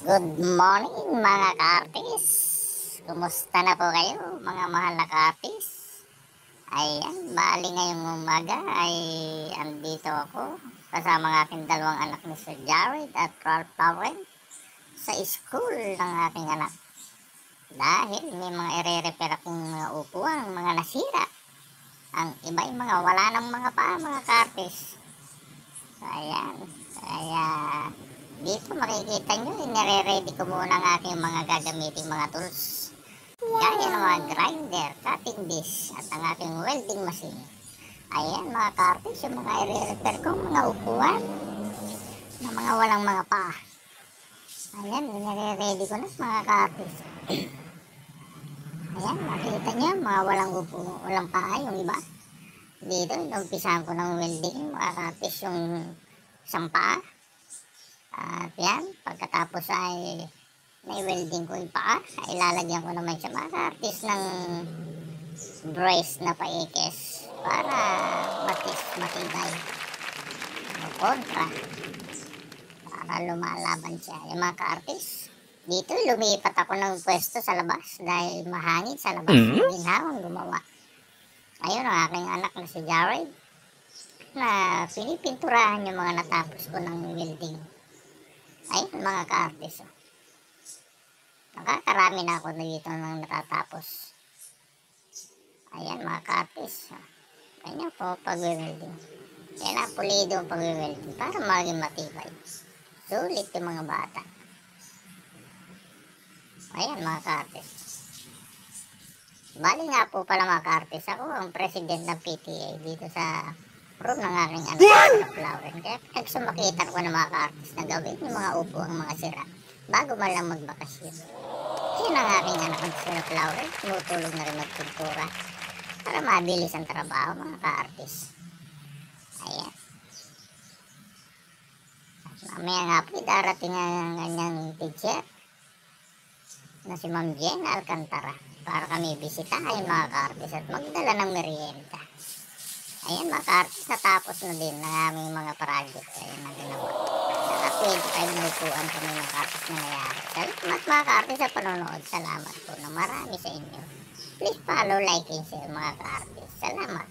Good morning mga ka-artist. Kumusta na po kayo mga mahal na ka-artist? Ayan, bali ngayong umaga ay andito ako kasama ng aking dalawang anak ni Sir Jared at Ralph Lauren sa school ng aking anak. Dahil may mga ire-repair akong mga upuan, mga nasira. Ang iba ay mga wala ng mga paa mga ka-artist. So ayan, kaya dito makikita nyo, nire-ready ko muna ang aking mga gagamitin mga tools. Gaya ng mga grinder, cutting dish, at ang aking welding machine. Ayan mga ka-artist, yung mga i-repair ko, mga upuan na mga walang mga paa. Ayan, nire-ready ko na mga ka-artist. Ayan, makita nyo, mga walang paa yung iba. Dito, inumpisahan ko ng welding mga ka-artist yung isang paa. At yan, pagkatapos ay na-welding ko yung paa, ay ilalagyan ko naman siya mga ka-artist ng brace na paikis para matibay o kontra para lumalaban siya. Yung mga ka-artist, dito lumipat ako ng pwesto sa labas dahil mahangin sa labas. Ginhawang gumawa. Ayun ang aking anak na si Jared na pinipinturahan yung mga natapos ko ng welding. Ayun mga ka-artist. Nakakarami na ako dito nang natatapos. Ayan mga ka-artist. Ganyan po pag-welding. Kaya pulido ang pag-welding para maging matibay. Sulit yung mga bata. Ayan mga ka-artist. Bali nga po pala mga ka-artist, ako ang president ng PTA dito sa room ng aking anak na Lauren. Kaya nagsumakita ko ng mga ka-artist na gawin yung mga upo ang mga sira bago man lang magbakasyon. Yun ang aking anak na Sir Lauren. Tumutulog na rin magpintura para mabilis ang trabaho mga ka-artist. Ayan. At mamaya nga po darating ang kanyang teacher na si Ma'am Jen Alcantara para kami bisitahin mga ka-artist at magdala ng merienda. Ayan mga ka-artist, natapos na din ng aming mga project. Ayan ang ginawa. Naka 25 na upuan kami mga ka-artist na nangyari. Salamat mga ka-artist sa panonood. Salamat po na marami sa inyo. Please follow, like, and share mga ka-artist. Salamat.